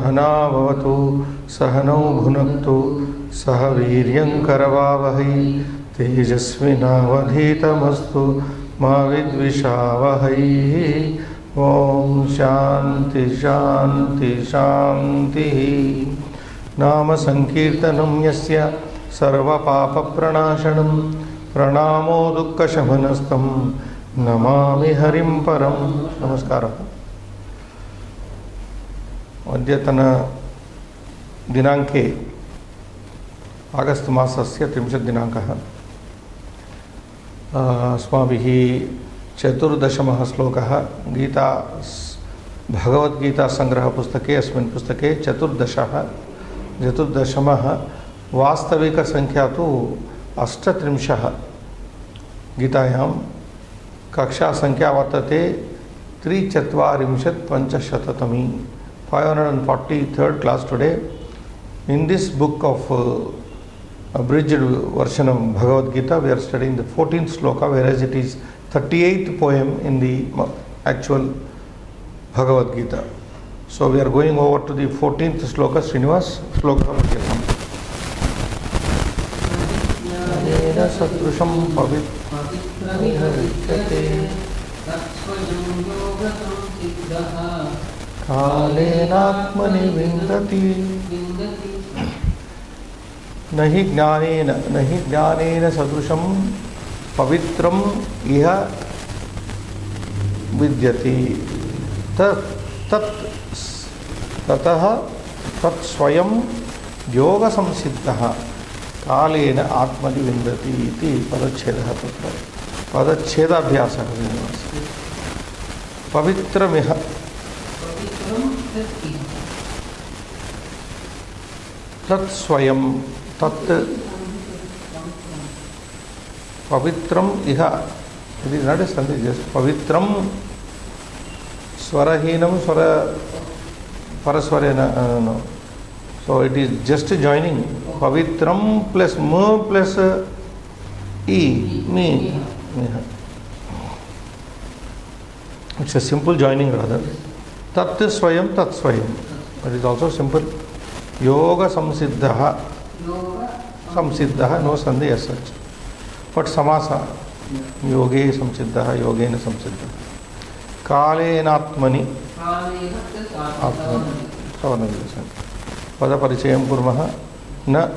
सहना भवतु सहनौ भुनक्तु सह वीर्यं करवावहै तेजस्विनावधीतमस्तु मा विद्विषावहै। ओम शांति शांति शांति। नाम संकीर्तनं यस्य सर्वपापप्रणाशनं प्रणामो दुःखशमनस्तं नमामि हरिं परं। नमस्कारः। अद्यतन दिनांके आगस्ट मासस्य 30 दिनांकः। अस्माभिः 14तमः श्लोकः गीता भगवद्गीता संग्रहपुस्तके अस्मिन् पुस्तके 14तमः वास्तविकसंख्या तु 38 गीतायां कक्षा संख्या वर्तते 345 543rd class today. In this book of abridged version of Bhagavad Gita, we are studying the 14th sloka, whereas it is 38th poem in the actual Bhagavad Gita. So we are going over to the 14th sloka. Srinivas, sloka patyam. Anena satrusham pavitramite कालेनात्मनि विन्दति नहि ज्ञानेन सदृशं पवित्रम् इह विद्यते ततः तत्स्वयं योगसंसिद्धः कालेन आत्मनि विन्दति इति पदच्छेदः। तत्र पदच्छेदाभ्यासः पवित्रमिह तत्स्वयं तत् पवित्रम इह इट इज नॉट ए संधि जस्ट पवित्रम स्वरहीनम स्वर परस्वरेण no so it is just joining पवित्रम प्लस म प्लस ई मी it's a simple joining rather. tat swayam it is also simple. Yoga samsiddha no sandhi as such, but samasa yoge samsiddha yogena samsiddha kalenatmani atmani savanagation pada parichayam kurmah na.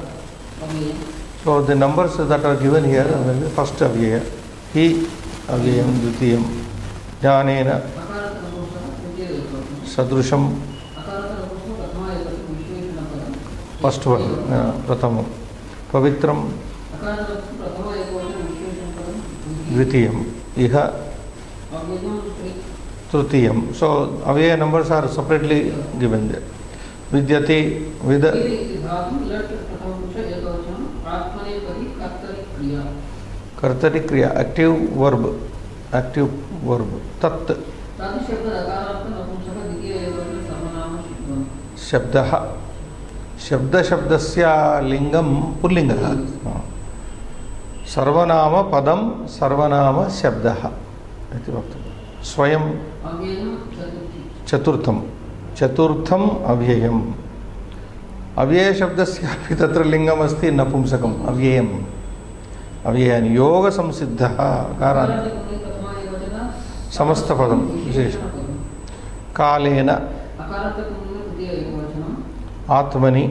So the numbers that are given here will be first avyaya hi avyayam dvitiyam jnanena सदृशम first one प्रथम पवित्रम द्वितीयम इह तृतीयम. So अव्यय numbers are separately given there. विद्यते विद कर्तरि क्रिया एक्टिव वर्ब तत् शब्दः शब्दस्य लिंगम पुल्लिंगः सर्वनाम पदम सर्वनाम शब्दः इति वक्तव्यं. स्वयं चतुर्थम अव्ययम्. अव्यय शब्दस्यापि तत्र लिंगम् अस्ति नपुंसकम् अव्ययम् अव्ययानि योग संसिद्धः कारान्त समस्तपदं विशेषः कालेन आत्मनि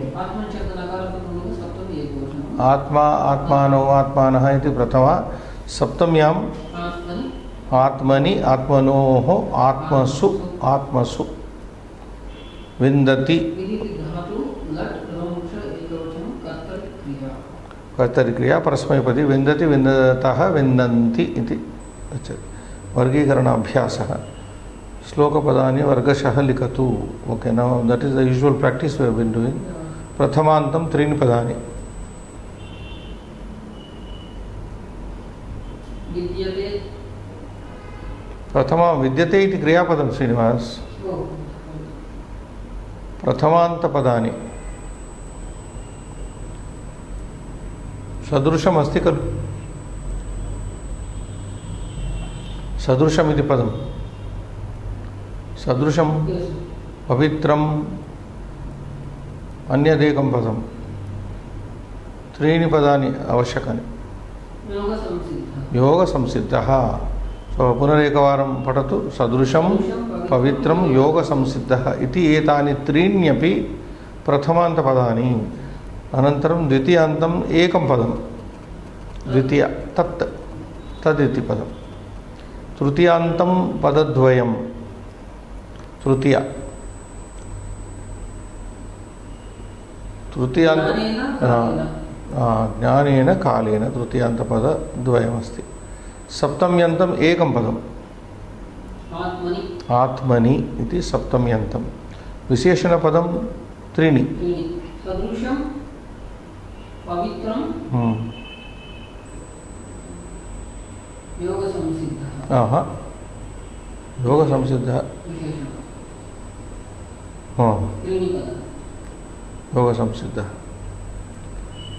आत्मा आत्मानो आत्मानः इति प्रथमा. सप्तम्याम् आत्मनि आत्मनोः आत्मसु विन्दति कर्तरिक्रिया परस्मैपदी विन्दति विन्दतः विन्दन्ति इति उच्यते. वर्गीकरणाभ्यासः. श्लोकपदानि वर्गशः लिखतु. Okay, now that is the usual practice we have been doing. प्रथमान्तं त्रीणि पदानि. प्रथमा विद्यते इति क्रियापदं श्रीनिवास. प्रथमान्तपदानि सदृशम् अस्ति खलु. सदृशम् इति पदं सदृशं पवित्रं अन्यदेकं पदं त्रीणि पदानि आवश्यकानि योगसंसिद्धः सो पुनरेकवारं पठतु सदृशं पवित्रं योगसंसिद्धः इति एतानि त्रीण्यपि प्रथमान्तपदानि अनन्तरं द्वितीयान्तम् एकं पदं द्वितीय तत् तदिति पदं तृतीयान्तं पदद्वयं तृतीय ज्ञानेन कालेन तृतीयान्तपदद्वयमस्ति सप्तम्यन्तम् एकं पदम् आत्मनि इति सप्तम्यन्तं विशेषणपदं त्रीणि सदृशं पवित्रं योगसंसिद्धः योगसंसिद्धः योगसंसिद्धः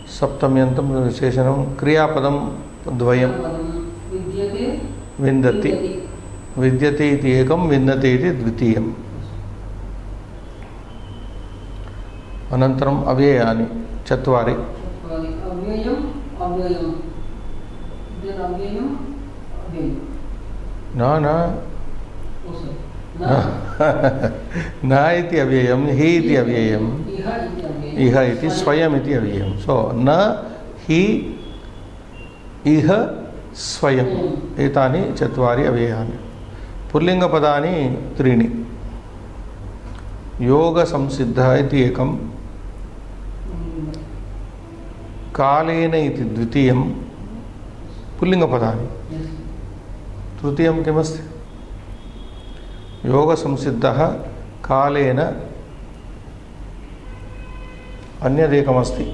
सप्तम्यन्तं विशेषणं क्रियापदं द्वयं विन्दति विद्यते इति एकं विन्दते इति द्वितीयम् अनन्तरम् अव्ययानि चत्वारि न न इति अव्ययं हि इति अव्ययम् इह इति स्वयम् इति अव्ययं सो न हि इह स्वयम् एतानि चत्वारि अव्ययानि पुल्लिङ्गपदानि त्रीणि योगसंसिद्धः इति एकं कालेन इति द्वितीयं पुल्लिङ्गपदानि तृतीयं किमस्ति योगसंसिद्धः कालेन अन्यदेकमस्ति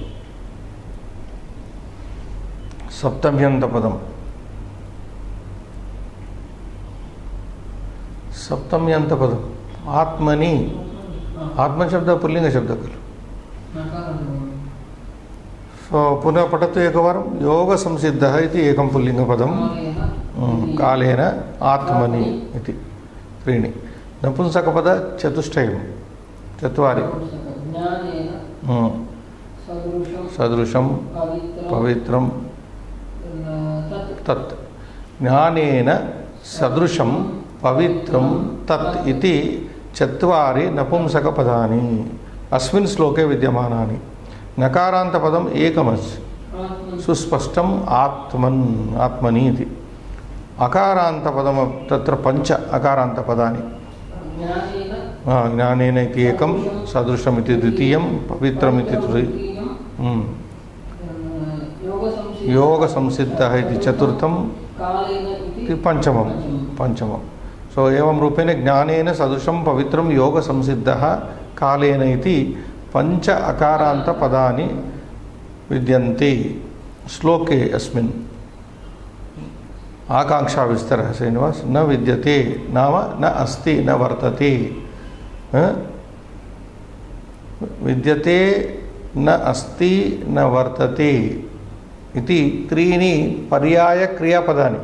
सप्तम्यन्तपदं सप्तम्यन्तपदम् आत्मनि आत्मशब्दः पुल्लिङ्गशब्दः खलु सो पुनः पठतु एकवारं योगसंसिद्धः इति एकं पुल्लिङ्गपदं कालेन आत्मनि इति त्रीणि नपुंसकपदचतुष्टयं चत्वारि सदृशं पवित्रं तत् ज्ञानेन सदृशं पवित्रं तत् इति चत्वारि नपुंसकपदानि अस्मिन् श्लोके विद्यमानानि नकारान्तपदम् एकमस्ति सुस्पष्टम् आत्मन् आत्मनि इति अकारान्तपदं तत्र पञ्च अकारान्तपदानि ज्ञानेन इति एकं सदृशम् इति द्वितीयं पवित्रम् इति योगसंसिद्धः इति चतुर्थं इति पञ्चमं सो एवं रूपेण ज्ञानेन सदृशं पवित्रं योगसंसिद्धः कालेन इति पञ्च अकारान्तपदानि विद्यन्ते श्लोके अस्मिन् आकाङ्क्षाविस्तरः श्रीनिवास न विद्यते नाम न अस्ति न वर्तते विद्यते न अस्ति न वर्तते इति त्रीणि पर्यायक्रियापदानि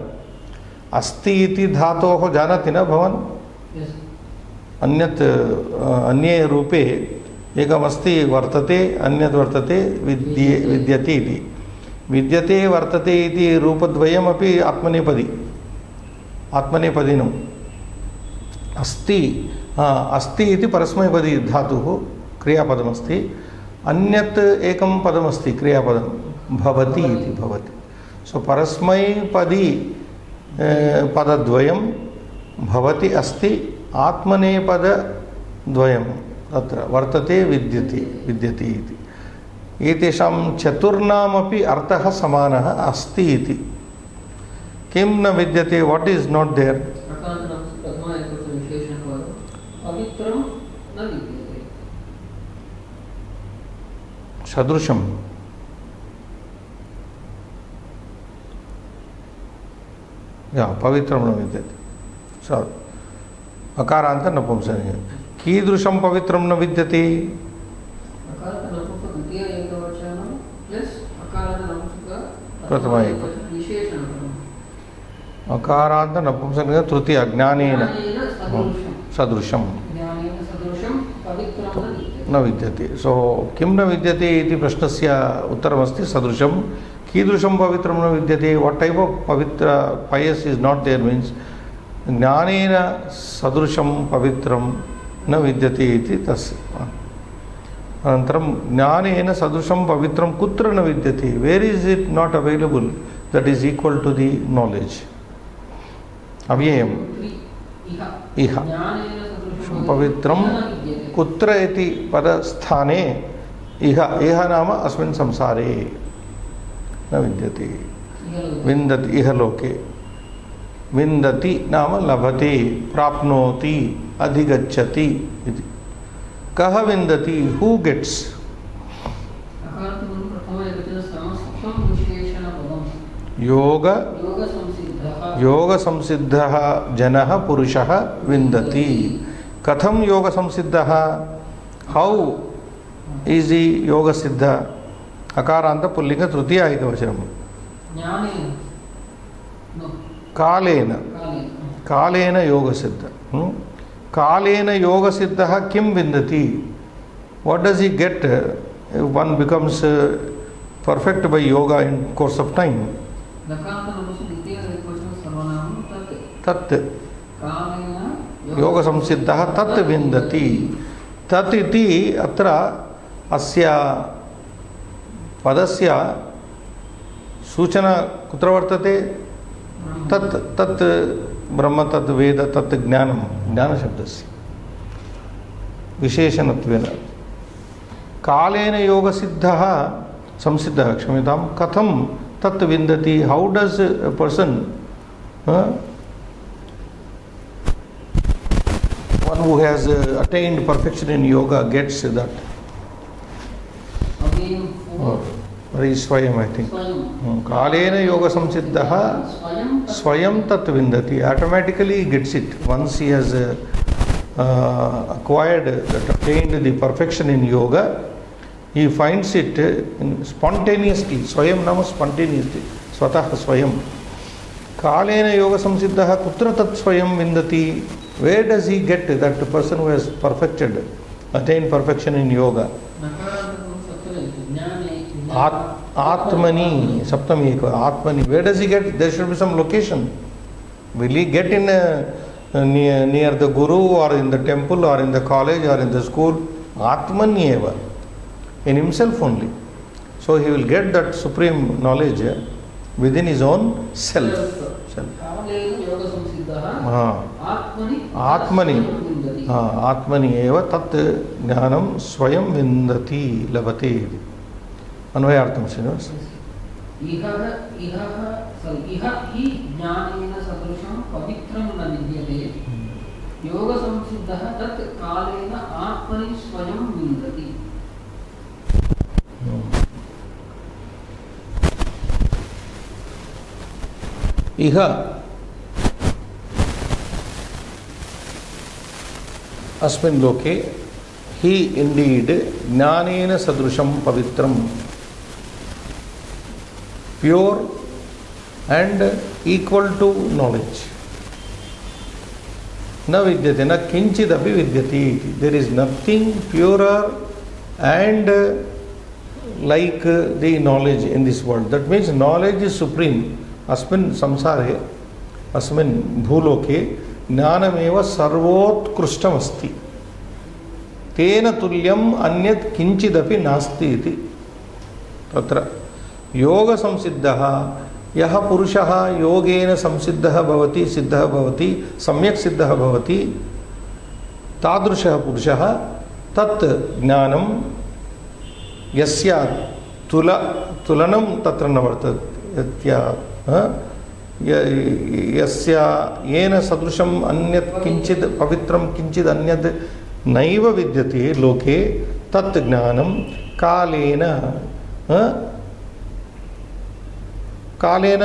अस्ति इति धातोः जानाति न भवान् अन्यत् अन्ये रूपे एकमस्ति वर्तते अन्यत् वर्तते विद्यते इति विद्यते वर्तते इति रूपद्वयमपि आत्मनेपदिनम् अस्ति अस्ति इति परस्मैपदी धातुः क्रियापदमस्ति अन्यत् एकं पदमस्ति क्रियापदं भवति इति भवति सो परस्मैपदी पदद्वयं भवति अस्ति आत्मनेपदद्वयं तत्र वर्तते विद्यते इति एतेषां चतुर्णामपि अर्थः समानः अस्ति इति किं न विद्यते वाट् इस् नाट् देयर् सदृशं पवित्रं न विद्यते अकारान्त नपुंसकलिङ्गं कीदृशं पवित्रं न विद्यते प्रथमा अकारान्त नपुंसकलिङ्गं तृतीय ज्ञानेन सदृशं न विद्यते. सो किं न विद्यते इति प्रश्नस्य उत्तरमस्ति सदृशं. कीदृशं पवित्रं न विद्यते? वाट् टैप् आफ् पवित्र पयस् इस् नाट् देर् मीन्स् ज्ञानेन सदृशं पवित्रं न विद्यते इति तस्य. अनन्तरं ज्ञानेन सदृशं पवित्रं कुत्र न विद्यते? Where is it not available that is equal to the knowledge? अव्ययम् इह पवित्रं कुत्र इति पदस्थाने इह. इह नाम अस्मिन् संसारे न विद्यते. विन्दति इह लोके. विन्दति नाम लभते, प्राप्नोति, अधिगच्छति इति. कः विन्दति? हू गेट्स्? योग संसिद्धः जनः पुरुषः विन्दति. कथं योग संसिद्धः? हाउ इज ही योग सिद्ध? अकारान्त पुल्लिंग तृतीया एकवचनम्. कालेन कालेन योग सिद्ध. कालेन योग सिद्धः किं विन्दति? What does he get? One becomes perfect by yoga in course of time. तत् योग संसिद्धः तत् विन्दति. तत् इति अत्र अस्य पदस्य सूचना कुत्र वर्तते? तत् तत् ब्रह्म, तत् वेद, तत् ज्ञानं. ज्ञानशब्दस्य विशेषणत्वेन कालेन योगसिद्धः संसिद्धः, क्षम्यतां, कथं तत् विन्दति? How does a person, one who has attained perfection in yoga gets that? स्वयं, I think. कालेन योग संसिद्धः स्वयं तत् विन्दति. Automatically he gets it. Once he has acquired, attained the perfection in yoga, he finds it spontaneously. स्वयं नाम spontaneously, स्वतः स्वयं. कालेन योग संसिद्धः कुत्र तत् स्वयं विन्दति? Where does he get that person who has perfected, attained perfection in yoga? Atmani, Saptami Eka, Atmani. Where does he get? There should be some location. Will he get in near the guru or in the temple or in the college or in the school? Atmani eva, in himself only. So he will get that supreme knowledge within his own self. आत्मनि आत्मनि एव तत् ज्ञानं स्वयं विन्दति, लभते. अन्वयार्थं श्रीनिवास. इह हि ज्ञानेन सदृशं पवित्रं न विद्यते. योग संसिद्धः तत् कालेन आत्मनि स्वयं विन्दति. इह अस्मिन् लोके हि इंडीड ज्ञानेन सदृशं पवित्रं, pure and equal to knowledge न विद्यते, न किंचिदपि विद्यते. There is nothing purer and like the knowledge in this world. That means knowledge is supreme. अस्मिन् संसारे, अस्मिन् भूलोके ज्ञानमेव सर्वोत्कृष्टमस्ति. तेन तुल्यम् अन्यत् किंचिदपि नास्ति इति. तत्र योग संसिद्धः यः पुरुषः योगेन संसिद्धः भवति, सिद्धः भवति, सम्यक् सिद्धः भवति, तादृशः पुरुषः तत् ज्ञानं यस्य तुलनं तत्र न वर्तते. यस्य येन सदृशम् अन्यत् किंचित् पवित्रं किंचित् अन्यत् नैव विद्यते लोके, तत् ज्ञानं कालेन कालेन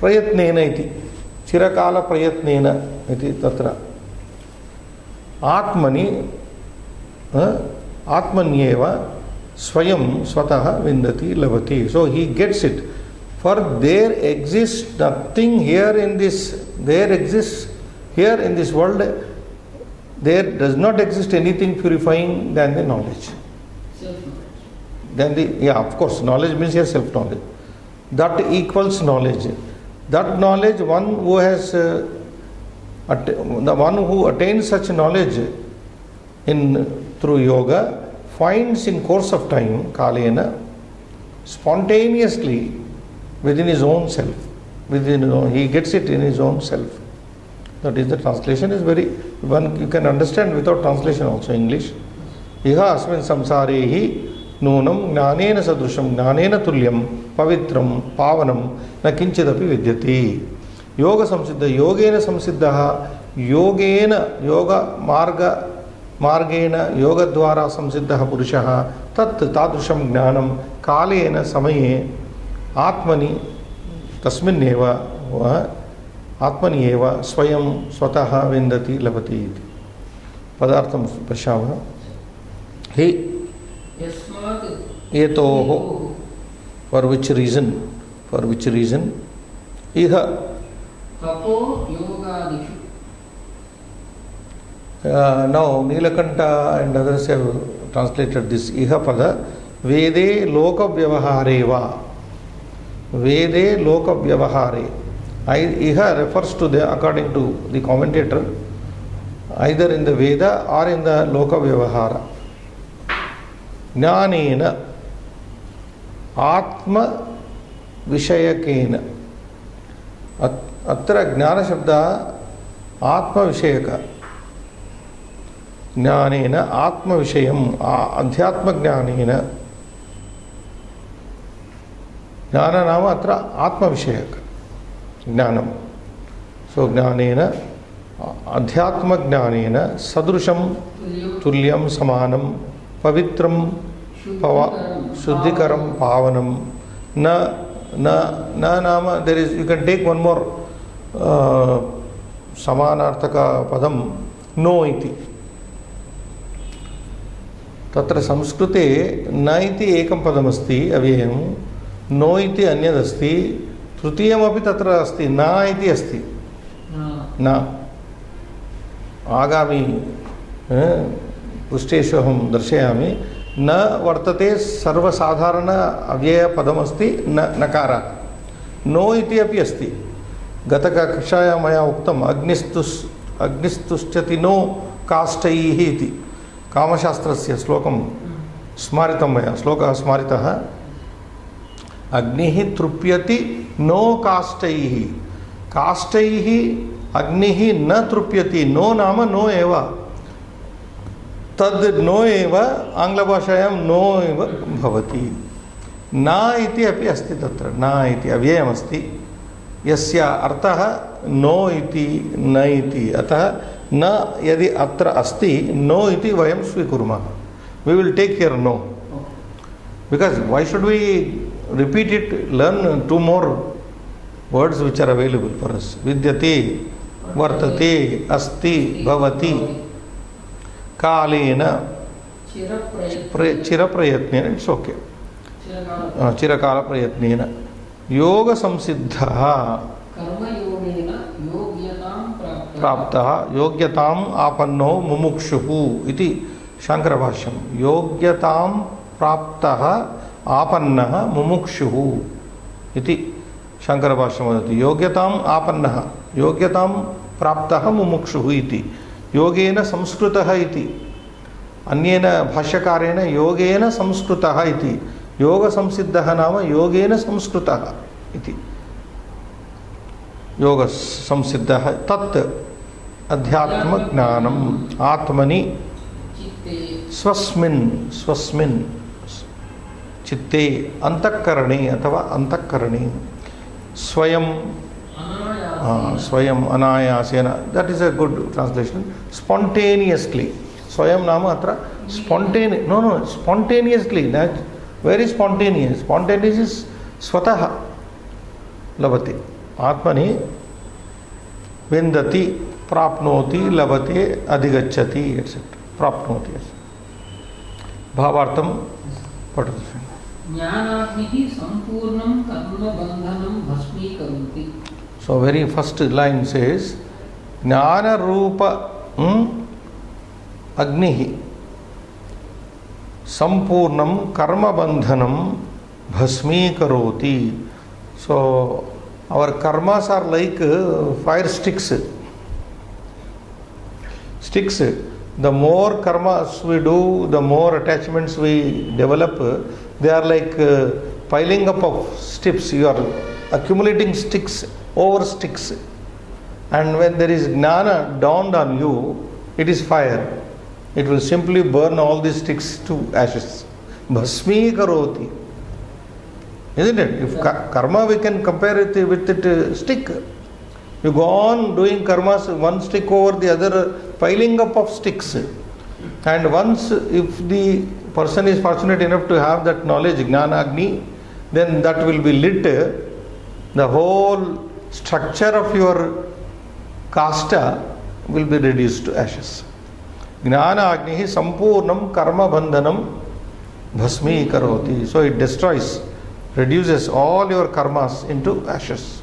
प्रयत्नेन इति, चिरकाल प्रयत्नेन इति. तत्र आत्मनि आत्मन्येव स्वयं स्वतः विन्दति, लभति. So he gets it. For there exists nothing here in this, there exists here in this world there does not exist anything purifying than the knowledge. Self-knowledge. Then of course, knowledge means your self-knowledge. That equals knowledge. That knowledge, one who has, the one who attains such knowledge through yoga, finds in course of time, kalena, spontaneously within his own self. He gets it in his own self. That is, the translation is very, you can understand without translation also, English. Iha asmin samsarehi nunam gnanena sadrusham gnanena tulyam pavitram pavanam na kinchidapi vidyati. Yoga samsiddha yogena samsiddha yogena yoga margena yoga dwara samsiddha purushaha tat tadrusham gnanam kalena samaye atmani tasminneva आत्मनि एव स्वयं स्वतः विन्दति लभति इति पदार्थं पश्यामः हि हेतोः for which reason इह तपो योगादिषु. Now Nilakanta and others have translated this iha pada vede loka vyavahare va vede loka vyavahare. Iha refers to according to the commentator, either in the Veda or in the Loka Vyavahara. Jnanena Atma Vishayakena. Atra Jnana Shabda Atma Vishayaka. Jnanena Atma Vishayam Adhyatma Jnanena. Jnana Nama Atra Atma Vishayaka. Jnanam. So Jnanena Adhyatma Jnanena Sadrusham Tulyam Samanam Pavitram Shuddhikaram Pavanam Na Nama. There is, you can take one more Samanarthaka Padam, no iti. Tatra Samskrute na iti ekam padamasti avyayam, no iti anyadasti. तृतीयमपि तत्र अस्ति न इति अस्ति न आगामी पृष्ठेषु अहं दर्शयामि न वर्तते सर्वसाधारण अव्ययपदमस्ति न नकारः नो इति अपि अस्ति गतकक्षायां मया उक्तम् अग्निस्तुष्यति नो काष्ठैः इति कामशास्त्रस्य श्लोकं स्मारितं मया श्लोकः स्मारितः अग्निः तृप्यति नो काष्ठैः काष्ठैः अग्निः न तृप्यति नो नाम नो एव तद् नो एव आङ्ग्लभाषायां नो एव भवति न इति अपि अस्ति तत्र न इति अव्ययमस्ति यस्य अर्थः नो इति न इति अतः न यदि अत्र अस्ति नो इति वयं स्वीकुर्मः we will take here no because why should we repeat it, learn two more words which are available for us. Vidyate, vartate, asti, bhavati, kalena, chiraprayatnena, it's okay. Chirakala prayatnena. Yoga samsiddha praptaha yogyatam apanno mumukshuhu iti Shankara Bhashyam. Yogyatam praptaha आपन्नः मुमुक्षुः इति शंकर भाष्यं वदति योग्यताम् आपन्नः योग्यतां प्राप्तः मुमुक्षुः इति योगेन संस्कृतः इति अन्येन भाष्यकारेण योगेन संस्कृतः इति योग संसिद्धः नाम योगेन संस्कृतः इति योग संसिद्धः तत् अध्यात्म ज्ञानम् आत्मनि स्वस्मिन् चित्ते अंतःकरणे अथवा अंतःकरणे स्वयं अनायासेन that is a good translation spontaneously स्वयं नाम अत्र स्पॉन्टेनियसली वेरी स्पॉन्टेनियस इज स्वतः लभते आत्मनि विन्दति प्राप्नोति लभते अधिगच्छति एटसेट्रा प्राप्नोति भावार्थं पठतु ज्ञानाग्निः संपूर्णं कर्मबन्धनं भस्मीकरोति. So very first line says ज्ञान रूप Agnihi Sampurnam Karma Bandhanam Bhasmi Karoti. So our karmas are like fire sticks. The more karmas we do, the more attachments we develop. They are like piling up of sticks. You are accumulating sticks over sticks. And when there is jnana dawned on you, it is fire. It will simply burn all these sticks to ashes. Bhasmi karoti. Isn't it? If karma we can compare it with it stick. You go on doing karmas, one stick over the other, piling up of sticks. And once if the person is fortunate enough to have that knowledge, Jnana Agni, then that will be lit. The whole structure of your kasta will be reduced to ashes. Jnana Agni Sampurnam Karma Bandhanam Bhasmi Karoti. So it destroys, reduces all your karmas into ashes.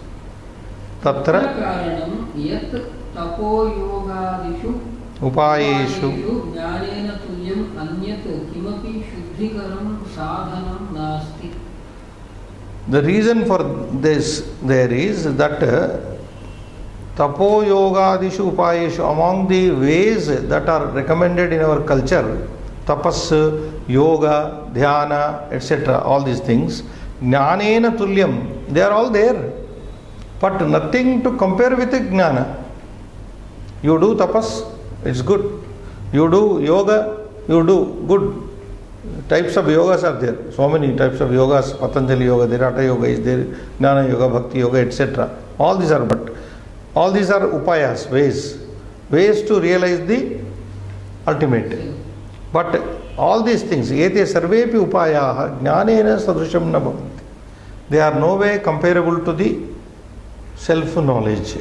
Tatra Karanam yat tapo yogadishu upayeshu jnanena tulyam anyat kimapi shuddhikaram sadhanam nasti. The reason for this there is that tapo yogadishu upayeshu, among the ways that are recommended in our culture, tapas, yoga, dhyana, etc., all these things, jnanena tulyam, they are all there. But nothing to compare with jnana. You do tapas, it's good. You do yoga, you do good. Types of yogas are there. So many types of yogas. Patanjali yoga, Hatha yoga is there, Jnana yoga, Bhakti yoga, etc. All these are upayas, ways to realize the ultimate. But all these things, ete sarvepi upayaha jnanena sadrusham na bhavanti. They are no way comparable to the self-knowledge.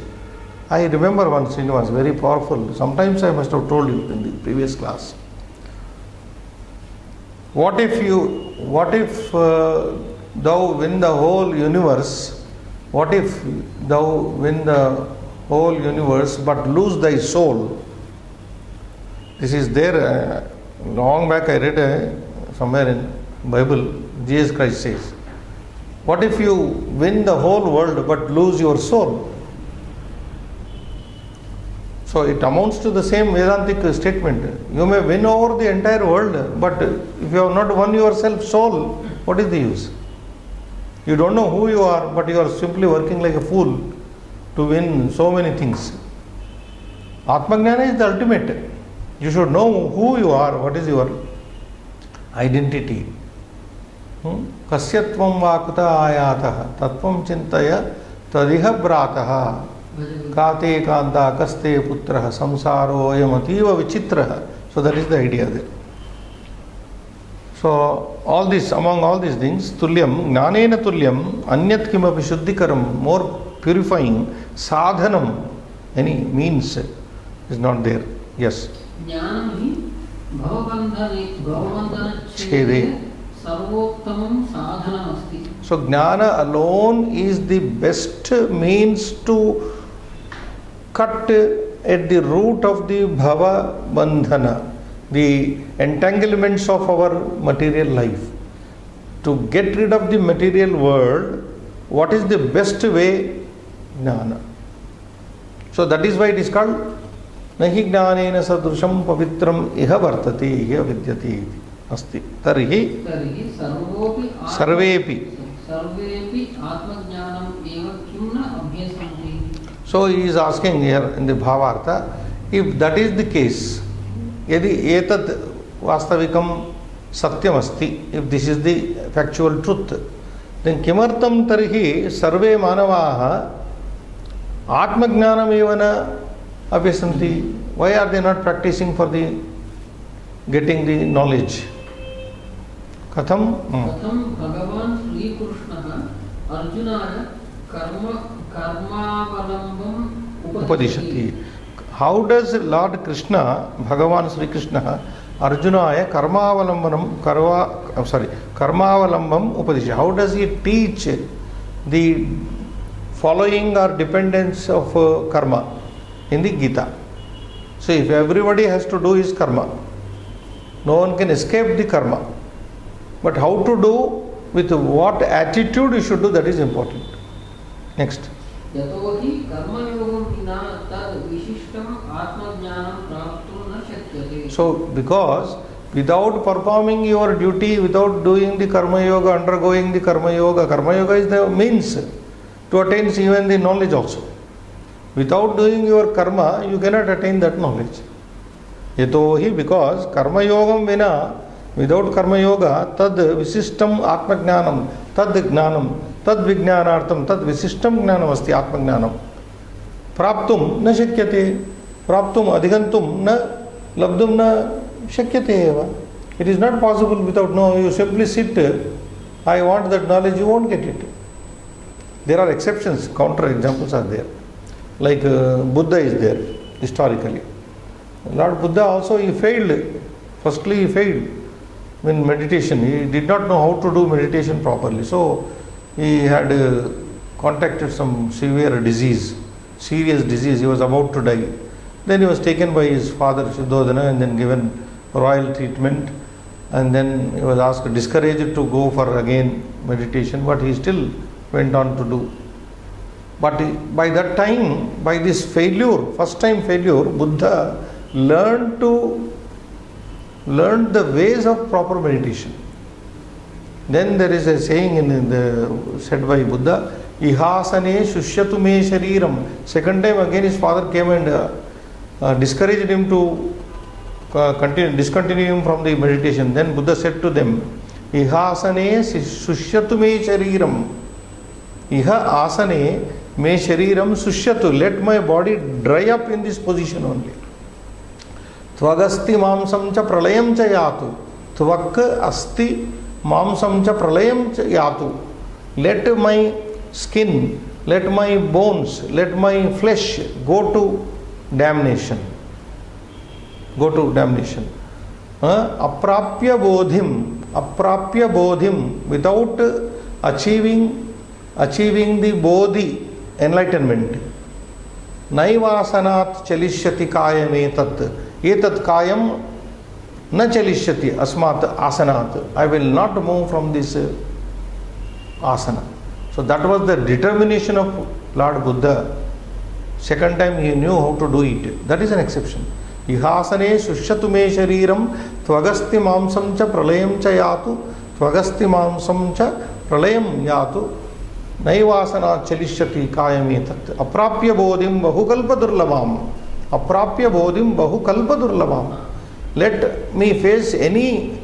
I remember one scene was very powerful. Sometimes I must have told you in the previous class. What if thou win the whole universe? What if thou win the whole universe but lose thy soul? This is there. Long back I read somewhere in Bible, Jesus Christ says, what if you win the whole world but lose your soul? So it amounts to the same Vedantic statement. You may win over the entire world, but if you have not won yourself soul, what is the use? You don't know who you are, but you are simply working like a fool to win so many things. Atmajnana is the ultimate. You should know who you are, what is your identity. Kasyatvam vakuta ayataha tatvam chintaya tadiha brataha kate kanta kaste putraha samsaro ayamativa vichitraha. So that is the idea there. So among all these things, tulyam, jnanena tulyam, anyat kimapi shuddhikaram, more purifying, sadhanam, any means is not there. Yes. Jnanam hi bhavabandhana Chede. Sarvottamam sadhanam asti. So jnana alone is the best means to cut at the root of the bhava bandhana, the entanglements of our material life. To get rid of the material world, what is the best way? Jnana. So that is why it is called nahi jnanena sadrusham pavitram iha vartate iha vidyate asti. Tarhi sarvepi atmajnanam eva kim na abhyasanti. So he is asking here in the Bhavartha, if that is the case, yadi etat vastavikam satyam asti, if this is the factual truth, then kimartam tarhi sarve manavaha atmajnanam evana abhyasanti. Why are they not practicing for the getting the knowledge? Katham Bhagavan Sri Krishna Arjunaya karmavalambam upadishati. How does Lord Krishna, Bhagavan Sri Krishna, Arjunaya karmavalambam upadishati? How does he teach the following or dependence of karma in the Gita? So if everybody has to do his karma, no one can escape the karma. But how to do, with what attitude you should do, that is important. Next. यतोहि कर्मयोगं विना तद् विशिष्टम् आत्मज्ञानं प्राप्तुं न शक्यते. So because without performing your duty, without doing the karma yoga, undergoing the karma yoga is the means to attain even the knowledge also. Without doing your karma, you cannot attain that knowledge. Yatohi, because karma yogam vina, without karma yoga, tad visishtam atmajnanam, tad jnanam, tad vijnanartham, tad visishtam jnanam asti atmajnanam. Praptum na shakyate, praptum adhigantum na labdum na shakyate eva. It is not possible without knowing. You simply sit, I want that knowledge, you won't get it. There are exceptions, counter examples are there. Like Buddha is there, historically. Lord Buddha also, he failed. Firstly, he failed in meditation. He did not know how to do meditation properly. So, he had contracted some severe disease, serious disease. He was about to die. Then he was taken by his father Shuddhodana and then given royal treatment. And then he was asked, discouraged to go for again meditation, but he still went on to do. But by that time, by this failure, first time failure, Buddha learned the ways of proper meditation. Then there is a saying said by Buddha, Ihasane Shushyatu me shariram. Second time again his father came and discouraged him to discontinue him from the meditation. Then Buddha said to them, Ihasane Shushyatu me shariram. Iha asane me shariram sushyatu. Let my body dry up in this position only. Tvagasti mamsam cha pralayam cha yatu. Tvak asti mamsam cha pralayam cha yatu. Let my skin, let my bones, let my flesh go to damnation. Go to damnation. Aprapya bodhim, without achieving the bodhi, enlightenment. Naivasanat chalishyati kayam etat kayam na chalishyati asmat asanat. I will not move from this asana. So that was the determination of Lord Buddha. Second time he knew how to do it. That is an exception. Ihasane sushyatu me shariram tvagasti mamsam cha pralayam cha yatu tvagasti mamsam cha pralayam yatu Naivasana chalishyati kayam etat. Aprapya bodhim bahukalpa durlabham. Aprapya bodhim bahukalpa durlabham. Let me face any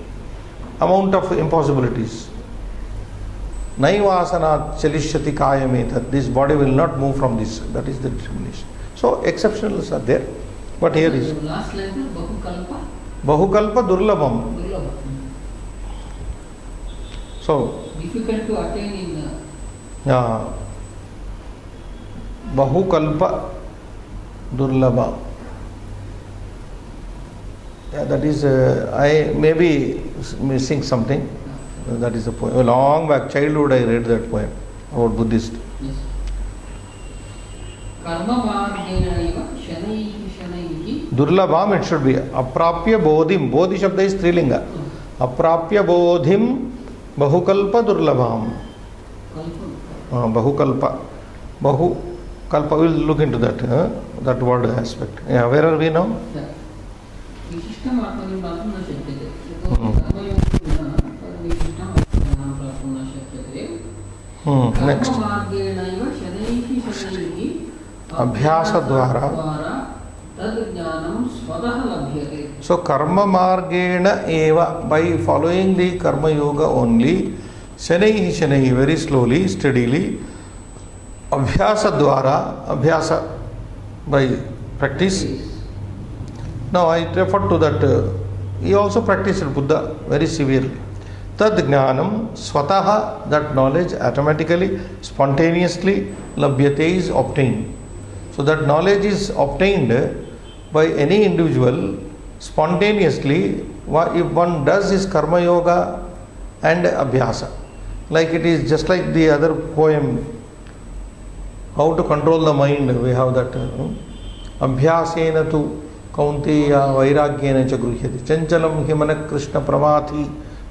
amount of impossibilities. Naivasana chalishyati kayam etat. This body will not move from this. That is the determination. So exceptionals are there. But here is last line, bahukalpa durlabham. So difficult to attain in bahukalpa durlabha. That is, I may be missing something. That is the poem. Long back, childhood, I read that poem about Buddhist. Yes. Karma margenaiva shanaihi shanaihi. Durlabham, it should be. Aprapya bodhim. Bodhi shabda is Strilinga. Aprapya bodhim bahukalpa durlabham. Bahukalpa. Bahukalpa, we will look into that, that word aspect. Yeah, where are we now? Vishishtam atmajnanam na shakyate. Karma vishishtam atmajnanam na shakyate. Next. Karma margenaiva shanaihi shanaihi Abhyasa dwara tad jnanam swatah labhyate. So karma margena eva, by following the karma yoga only, shanaihi, very slowly, steadily, abhyasa dwara, abhyasa by practice. Now I refer to that, he also practiced Buddha very severely. Tad jnanam swataha, that knowledge automatically, spontaneously, labhyate is obtained. So that knowledge is obtained by any individual spontaneously if one does his karma yoga and abhyasa. Like it is just like the other poem, how to control the mind, we have that. Abhyasena tu कौन्तेय वैराग्येन च गृह्यते चञ्चलं हिमनः Krishna प्रमाथि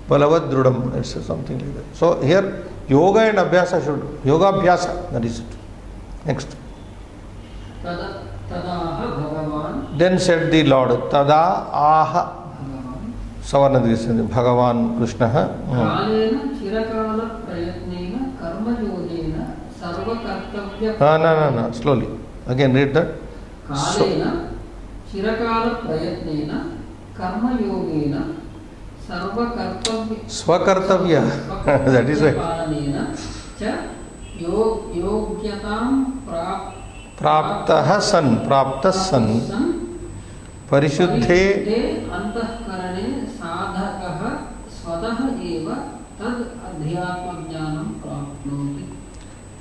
बलवद् दृढम्. It's something like that. So here yoga and abhyasa should, yoga abhyasa, that is it. Next. तदाह भगवान्. Then said the Lord, tada aha savarnadrisya Bhagavan Krishna. कालेन चिरकाल प्रयत्नेन कर्मयोगेन सर्वकर्तव्य. No, slowly. Again read that. कालेन चिरकाल प्रयत्नेन कर्मयोगेन सर्वकर्तव्य. Swakartavya. That is right. पालनेन च योग्यतां प्राप्तः सन् परिशुद्धे अंतःकरणे साधकः स्वतः एव तद् अध्यात्मज्ञानं प्राप्नोति.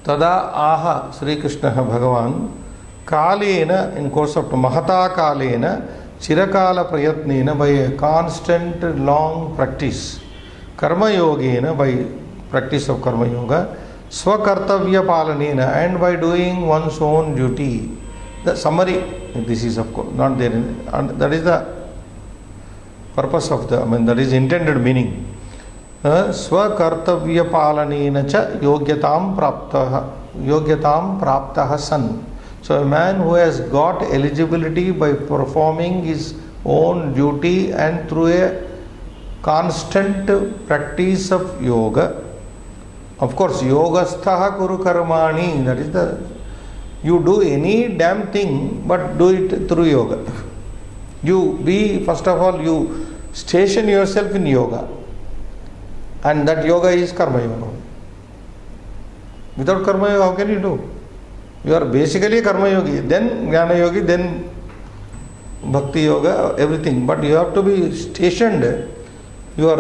तदा आह श्री कृष्ण भगवान् कालेन in course of महता कालेन चिरकाल प्रयत्नेन by a constant long practice कर्म योगेन by practice of karma yoga swakartavya palanena and by doing one's own duty. The summary, this is of course not there, and that is the purpose of the, that is intended meaning. Swakartavya palanena cha yogyatam praptah san. So a man who has got eligibility by performing his own duty and through a constant practice of yoga. Of course, yogastha kuru karmani, that is the, you do any damn thing but do it through yoga. You be, first of all, you station yourself in yoga, and that yoga is karma yoga. Without karma yoga, how can you do? You are basically a karma yogi, then jnana yogi, then bhakti yoga, everything. But you have to be stationed. Your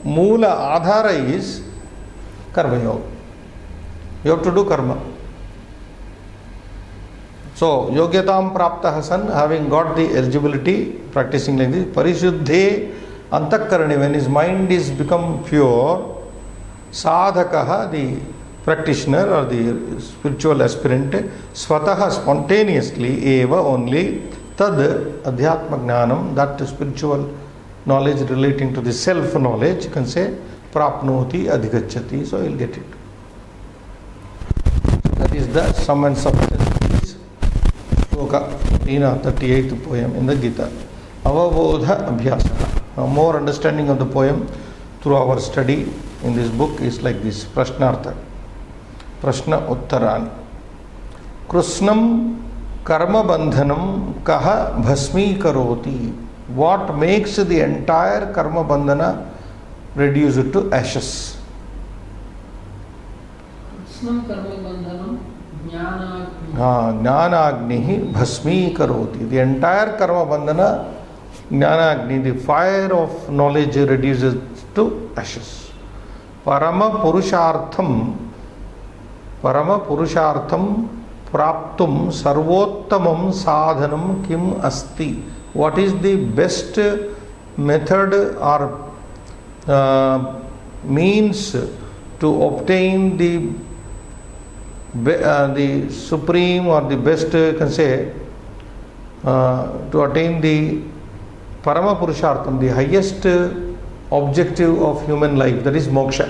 moola adhara is karma yoga. You have to do karma. So yogyatam praptah san, having got the eligibility, practicing like this, parishuddhe antakkarane, when his mind is become pure, sadhakaha, the practitioner or the spiritual aspirant, swataha, spontaneously, eva, only, tad adhyatma jnanam, that spiritual knowledge relating to the self knowledge, you can say prapnoti adhigacchati, so he will get it. That is the sum and substance of this shloka, 38th poem in the Gita. Avabodha abhyasa. Now more understanding of the poem through our study in this book is like this. Prashnartha. Prashna Uttarani. Krusnam karma bandhanam kaha bhasmi karoti. What makes the entire karma bandhana reduce it to ashes? कृष्णं कर्मबन्धनं Jnanagnihi bhasmi karoti. The entire karma bandhana, Jnanagni, the fire of knowledge, reduces to ashes. Parama purushartham praptum sarvottamam sadhanam kim asti. What is the best method or means to obtain the supreme or the best, you can say, to attain the parama purushartham, the highest objective of human life, that is moksha.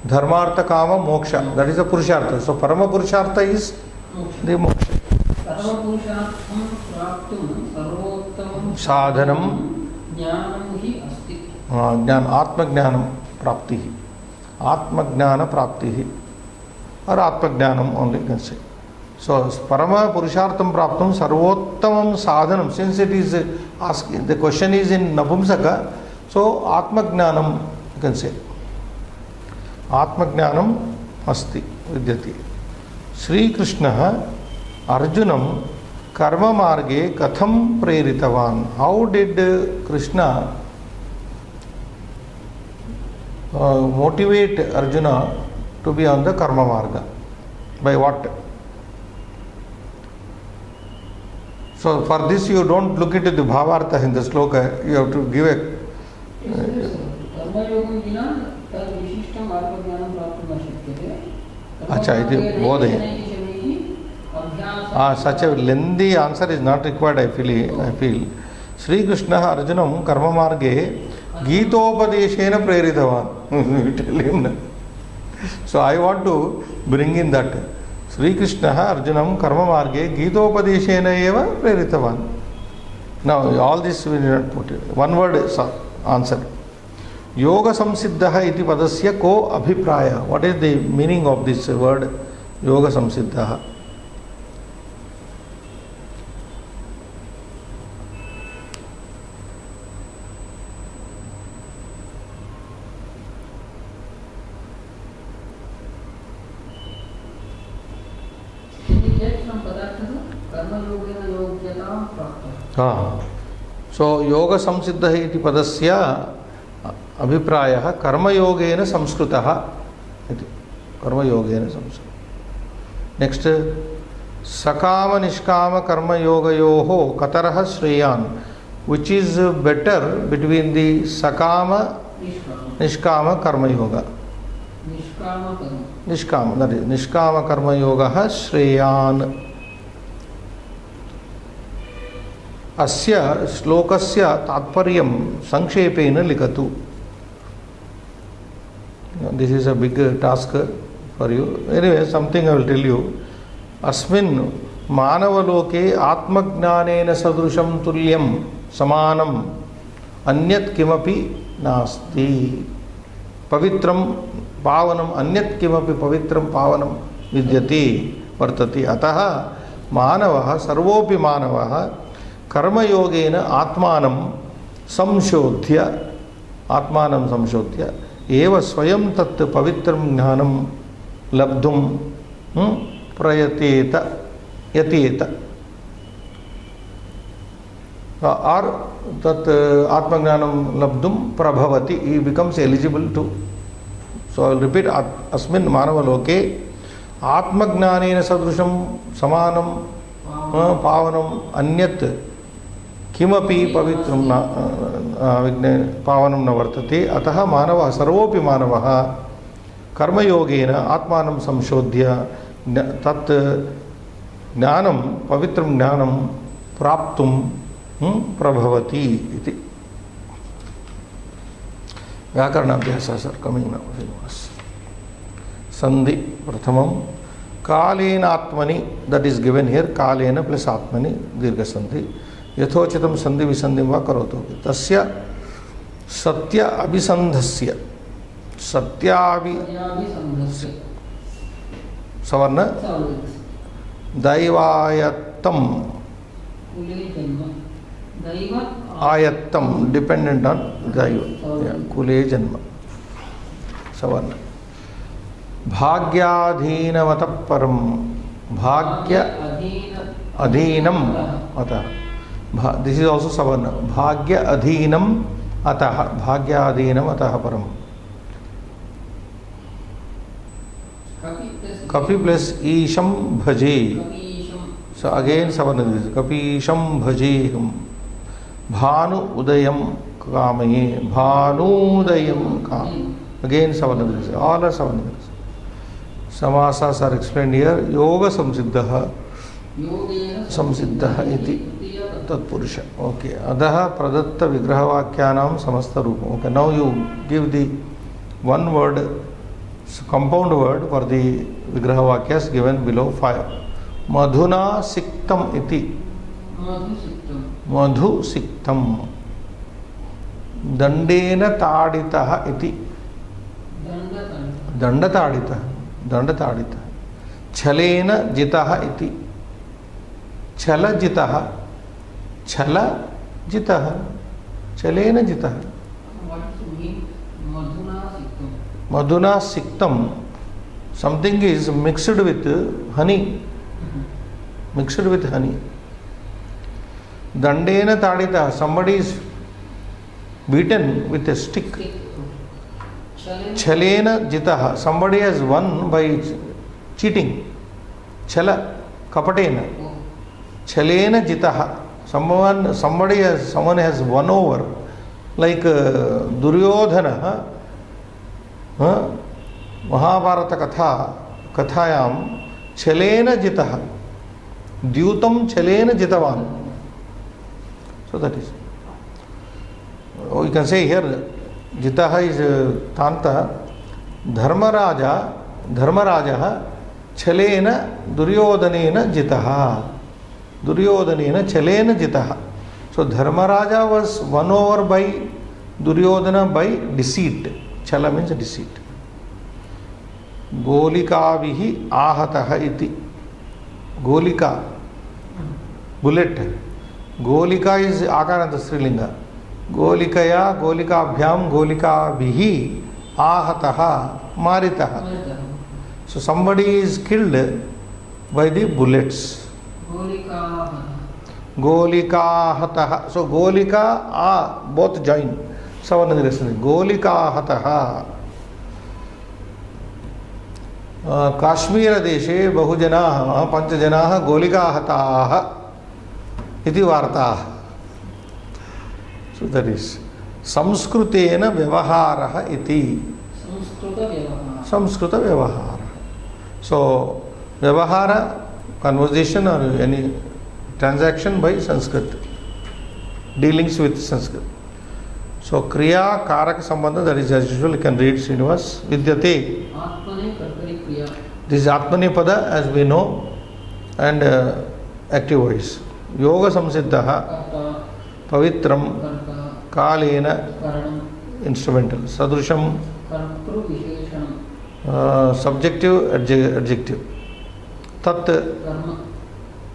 Dharmartha kama moksha, that is the purushartha. So parama purushartha is the moksha. parama purushartham praptum sarvottamam Sadhanam jnanam hi asti. Atma jnanam praptihi. Atma jnana praptihi. Or Atma Jnanam only can say. So Parama Purushartham Praptam Sarvottamam Sadhanam. Since it is asked, the question is in Napumsaka, so Atma Jnanam you can say. Atma Jnanam Asti Vidyati. Sri Krishna Arjunam Karma Marge Katham Preritavan. How did Krishna motivate Arjuna to be on the karma marga? By what? So for this you don't look into the bhavartha in the sloka, you have to give a कर्म योगं विना तद् विशिष्टम् आत्मज्ञानं प्राप्तुं न शक्यते. अच्छा इति बोधय. such a lengthy answer is not required, I feel. Sri Krishna Arjunam karma marge Geetopadeshena preritavan. Tell him. So I want to bring in that. Sri Krishna Arjunam karma marge Geetopadeshena eva preritavan. Now all this we will not put it. One word answer. Yoga samsiddha iti padasya ko abhipraya. What is the meaning of this word yoga samsiddha? So yoga samsiddha iti padasya abhiprayah karma yogena samskrutah iti. Karma yogena samskrutah. Next, sakama nishkama karma yogayoho kataraha shreyan. Which is better between the sakama nishkama karma yoga? Nishkama, that is nishkama karma yoga shreyan. Asya shlokasya tatparyam sankshepeena likatu. This is a big task for you. Anyway, something I will tell you. Asmin manavaloke atmajnanena sadrusham tulyam samanam anyat kimapi nasti. Pavitram pavanam anyat kimapi pavitram pavanam vidyati vartati. Ataha manavah sarvopi manavah कर्म योगेन आत्मानं संशोध्य एव स्वयं तत् पवित्रं ज्ञानं लब्धुं प्रयतेत यतेत और तत् आत्मज्ञानं लब्धुं प्रभवति. he becomes eligible to. So I will repeat. अस्मिन् मानवलोके आत्मज्ञानेन सदृशं समानं पावनम् अन्यत् किमपि पवित्रं न पावनं न वर्तते. अतः मानवः सर्वोपि मानवः कर्मयोगेन आत्मानं संशोध्य तत् ज्ञानं पवित्रं ज्ञानं प्राप्तुं प्रभवति इति. व्याकरणाभ्यासः सर कमिंग नाउ. संधि प्रथमं कालेन आत्मनि, that is given here. कालेन प्लस आत्मनि दीर्घ संधि. यथोचितं संधि विसंधिं वा करोतु. तस्य सत्य अभिसंधस्य सवर्ण दैवायत्तम आयत्तम डिपेंडेंट ऑन दैव कुले जन्म सवर्ण. भाग्याधीनमतः परम भाग्य अधीनम अतः. This is also savarna. Bhagya adhinam atah. Bhagya adhinam atah param. Kapi plus isham bhaje. So again savarna. Kapisham bhajeham. Bhanu udayam kamaye. Bhanu udayam kam. Again savarna. All are savarna. Samasas are explained here. Yoga samsiddha samsiddha iti तत्पुरुष. Okay. अधः प्रदत्त विग्रहवाक्यानां समस्त रूपम. Okay. Now you give the one word compound word for the vigrahavakyas given below 5. Madhuna siktam iti. Madhu siktam. Dandena taditah iti. Danda taditah. Chalena jitah iti. Chala jitah. Chala jitah. Chalena jitah. What does it mean? Madhuna siktam. Madhuna siktam. Something is mixed with honey. Mixed with honey. Dandena tadita. Somebody is beaten with a stick. Chalena jitah. Somebody has won by cheating. Chala. Kapatena. Chalena jitah. Someone has won over, like Duryodhana, Mahabharata kathayam chalena jitah. Dyutam chalena jitavan. So that is. You can say here, Jitaha is Tanta. Dharmaraja chalena Duryodanena jitaha. Duryodanena chalena jitaha. So Dharmaraja was won over by Duryodhana by deceit. Chala means deceit. Golikavihi ahataha iti. Golika, bullet. Golika is akaranta Srilinga. Golikaya, Golikabhyam, Golikavihi ahataha maritaha. So somebody is killed by the bullets. Golikahataha. So Golika, both join. Savanadresana. Golikahataha. Kashmir deshe bahujanaah panchajanaah golikahataah iti vartaah. So that is Samskrutena vyavaharaha iti. Samskrita vyavahara. So vyavahara, conversation or any transaction by Sanskrit. Dealings with Sanskrit. So Kriya Karaka Sambandha, that is as usual, you can read Srinivas. Vidyate. This is Atmani Pada as we know, and active voice. Yoga Samsiddhaha Pavitram Kalena instrumental. Sadrusham subjective adjective. Tat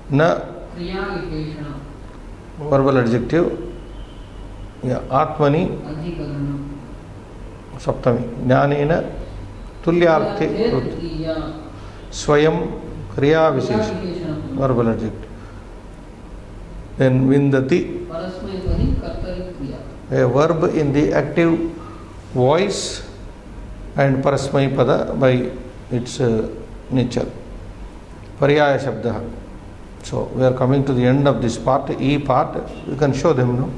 na verbal adjective. Yeah, Atmani Saptami. Jnanena Tulyarthe Swayam Kriya Vishesha verbal adjective. Then Vindati, a verb in the active voice, and Parasmai Pada by its nature. Paryaya Shabda. So we are coming to the end of this part, E part. You can show them, no?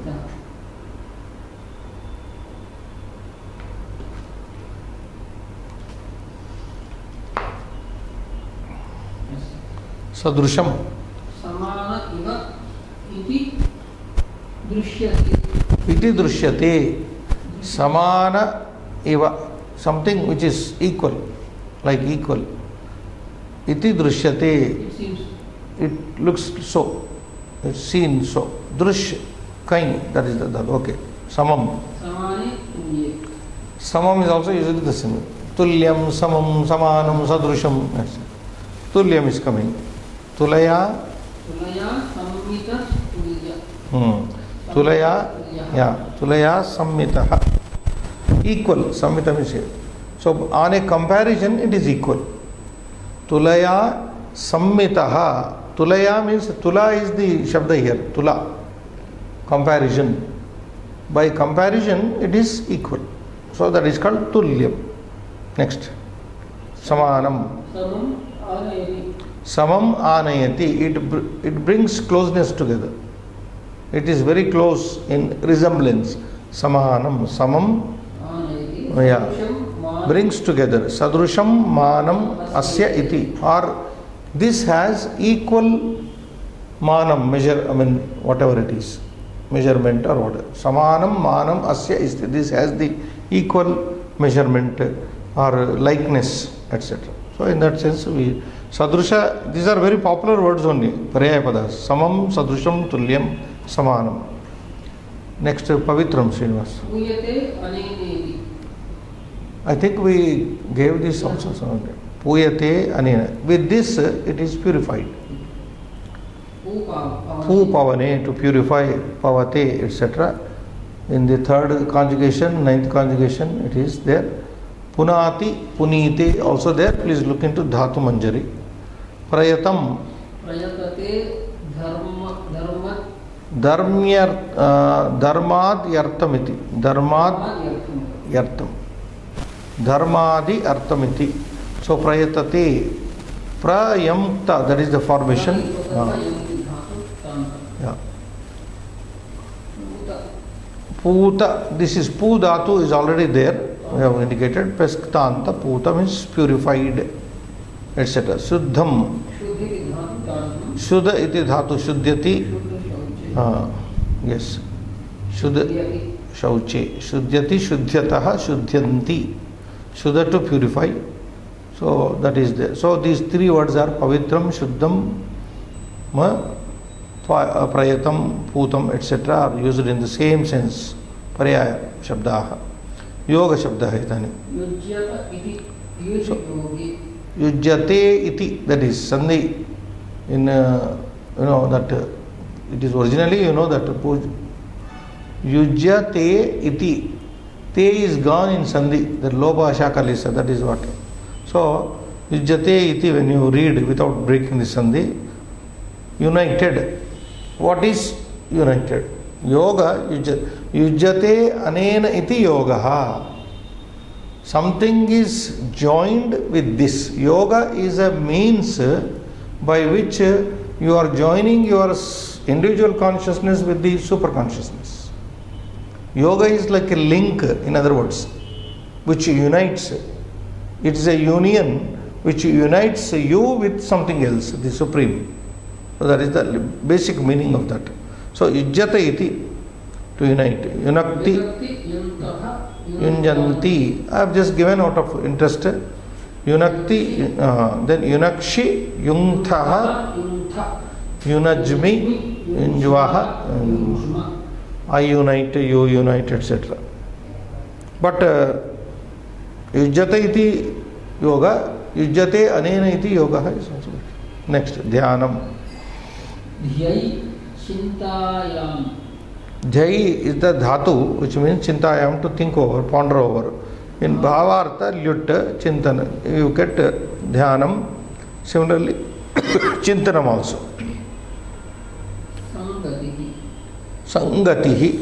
Sadrusham. Samana iva iti drishyate. Iti drishyate. Samana iva. Something which is equal, like equal. Iti drishyate. It seems. It looks so. It's seen so. Drush, kind. That is the okay. Samam. Samane tulye. Samam is also usually the same. Tulyam, samam, samanam, sadrusham. Tulyam is coming. Tulaya. Tulaya sammita tulya. Tulaya. Yeah. Tulaya sammitaha. Equal. Sammita means here. So on a comparison, it is equal. Tulaya sammitaha. Tulaya means Tula is the Shabda here. Tula. Comparison. By comparison, it is equal. So that is called Tulyam. Next. Samanam. Samam anayati. Samam anayati. It brings closeness together. It is very close in resemblance. Samanam. Samam. Anayati. Yeah. Brings together. Sadrusham manam asya iti. Or this has equal manam, measure, whatever it is. Measurement or whatever. Samanam manam asya isti. This has the equal measurement or likeness, etc. So in that sense, Sadrusha, these are very popular words only. Paryaya padas. Samam, Sadrusham, Tulyam, Samanam. Next, Pavitram, Srinivas. Puyate aneneti. I think we gave this also. Puyate anena. With this, it is purified. Pu pavane, to purify, pavate, etc. In the third conjugation, ninth conjugation, it is there. Punati, punite, also there. Please look into Dhatu Manjari. Prayatam. Prayatate dharmat. Dharmad yartamiti. Dharmad yartam. Dharmadi artamiti. So prayatate. Prayamta, that is the formation. Yeah. Puta, this is Pu Dhatu is already there. We have indicated. Pesktanta, Puta means purified, etc. Suddham. Shuddha iti dhatu shuddhyati. Yes. Shuddha shauche. Shuddhyati shuddhyataha shuddhyanti. Shuddha to purify. So that is there. So these three words are pavitram, shuddham, prayatam, putam, etc. are used in the same sense. Paryaya shabdaha. Yoga shabdaha itani. Yujyata iti yogi. Yujyate iti, that is sandhi. In that it is originally that yujyate iti. Te is gone in sandhi. That loba ashakalisa, that is what. So yujyate iti, when you read without breaking the sandhi, united. What is united? Yoga yujyate anena iti yogaha. Something is joined with this. Yoga is a means by which you are joining your individual consciousness with the super consciousness. Yoga is like a link, in other words, which unites. It is a union which unites you with something else, the supreme. So that is the basic meaning of that. So yujyata iti, to unite. Yunakti, yunjanti. I have just given out of interest. Yunakti, then yunakshi, yungthaha, yunajmi, yunjvaha, I unite, you unite, etc. But yujyata iti yoga, yujyate anena iti yoga is also. Next, dhyanam. Dhyai chintayam. Dhyai is the dhatu, which means chintayam, to think over, ponder over. In bhavartha, lyut, chintana. You get dhyanam. Similarly, chintanam also. Sangatihi.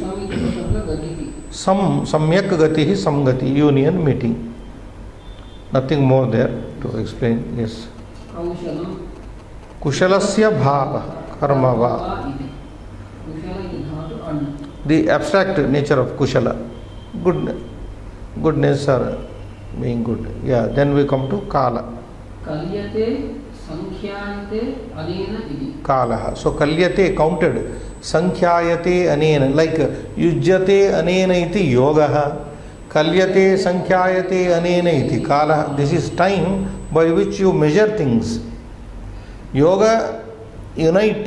Samyak gatihi, samgati. Union, meeting. Nothing more there to explain. Yes. Kushalasya bhava, karma va. The abstract nature of kushala. Goodness or being good. Yeah. Then we come to kala. Kalyate sankhyayate anena iti. Kalaha. So kalyate, counted. Sankhyayate anena. Like yujyate anena iti yogaha. Kalyate sankhyayate anena iti kalaha. This is time by which you measure things. Yoga unite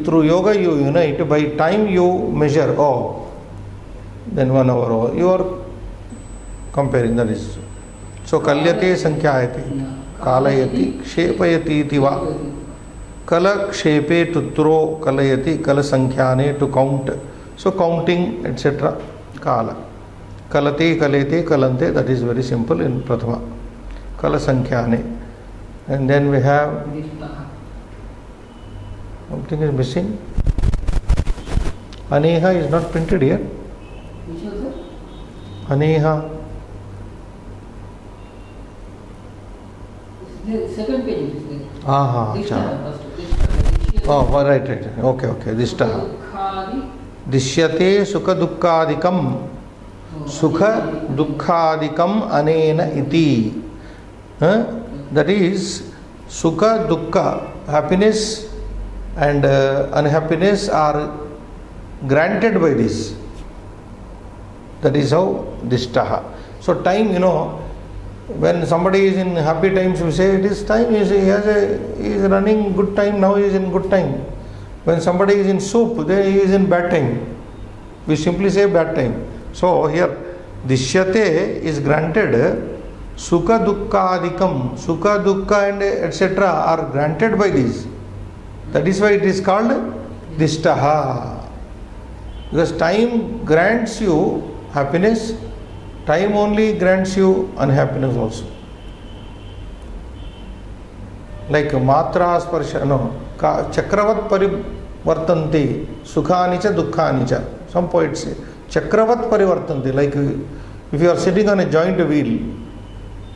through yoga you unite, by time you measure, then 1 hour, you are comparing, that is. So kalyate sankhyayate, kalayati, kshepayati iti va. Kala kshepe, to throw, kalayati, kala sankhyane, to count. So counting, etc. Kala. Kalate, kalete, kalante, that is very simple in Prathama. Kala sankhyane. And then we have, something is missing. Aneha is not printed here. Which was it? Aneha. The second page is there. Aha. Oh, right. Okay. Dishtaha. Dishyate sukha dukkadikam. Sukha dukkadikam anena iti. That is, sukha dukkha, happiness and unhappiness are granted by this. That is how dishtaha. So time, when somebody is in happy times, we say it is time, he is running good time, now he is in good time. When somebody is in soup, then he is in bad time. We simply say bad time. So here, dishyate is granted. Sukha dukkha adikam, sukha dukkha and etc. are granted by this. That is why it is called dishtaha. Because time grants you happiness, time only grants you unhappiness also. Like matra sparsha, chakravat parivartanti, sukhani cha dukkhani cha. Some poets say, chakravat parivartanti, like if you are sitting on a joint wheel,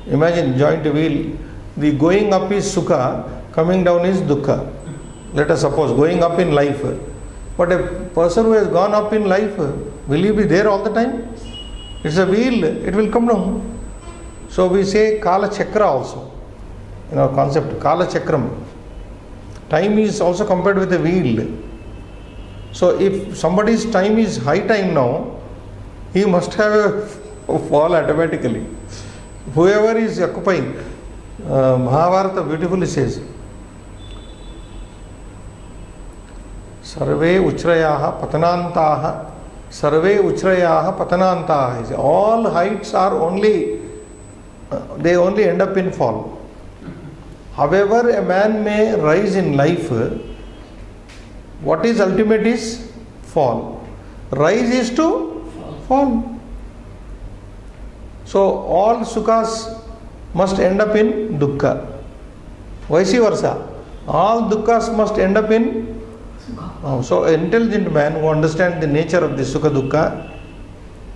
imagine joint wheel, the going up is sukha, coming down is dukkha. Let us suppose going up in life. But a person who has gone up in life, will he be there all the time? It's a wheel, it will come down. So we say Kala Chakra also. In our concept, Kala Chakram. Time is also compared with a wheel. So if somebody's time is high time now, he must have a fall automatically. Whoever is occupying, Mahabharata beautifully says, Sarve uchrayaha patanantaha, sarve uchrayaha patanantaha. All heights are only, they only end up in fall. However, a man may rise in life, what is ultimate is fall. Rise is to fall. So all sukhas must end up in dukkha. Vice versa. All dukkhas must end up in. So an intelligent man who understands the nature of the sukha dukkha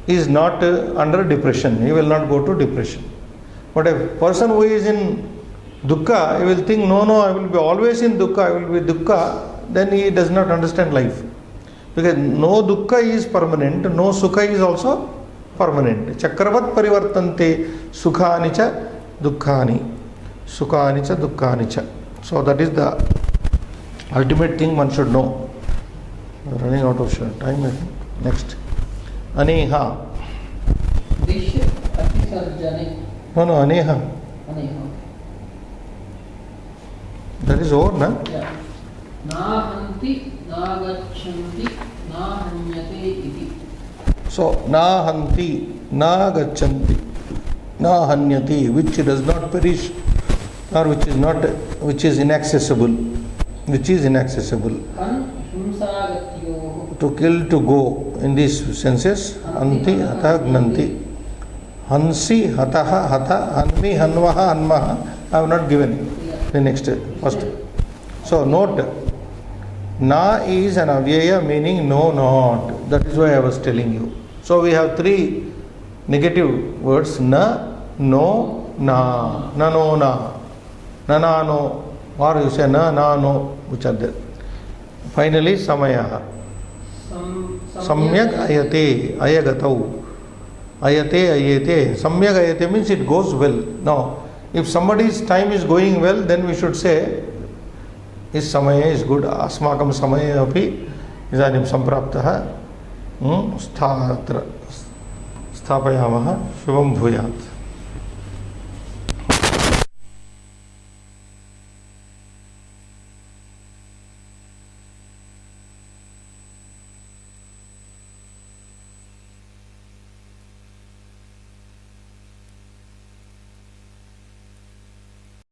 is not under depression. He will not go to depression. But a person who is in dukkha, he will think, no, I will be always in dukkha, I will be dukkha. Then he does not understand life. Because no dukkha is permanent, no sukha is also permanent. Chakravat parivartante sukhani cha dukkhani. Sukhani cha dukkhani cha. So that is the ultimate thing one should know. We are running out of time, I think. Next. Aneha. Dish atisarjane. No, aneha. Aneha. That is over, na? Yeah. Nahanti, nagachanti, nahanyate iti. So, nahanti, nagachanti, nahanyati, which does not perish, or which is inaccessible. Which is inaccessible. To kill, to go, in these senses. Anti, hatha, gnanti. Hansi, hataha, hatha, hanmi, hanvaha, hanmaha. I have not given the next, first. So, note, na is an avyaya meaning no, not. That is why I was telling you. So, we have three negative words, na, no, na, na, no, na, na, no. Or you say na, no, which are there. Finally, samayaha. Samyak ayate, ayagatau. Ayate, ayate. Samyak ayate means it goes well. Now, if somebody's time is going well, then we should say, his samaya is good. Asmakam samaya api idanim sampraptaha. Sthapayamaha. Shubham bhuyat.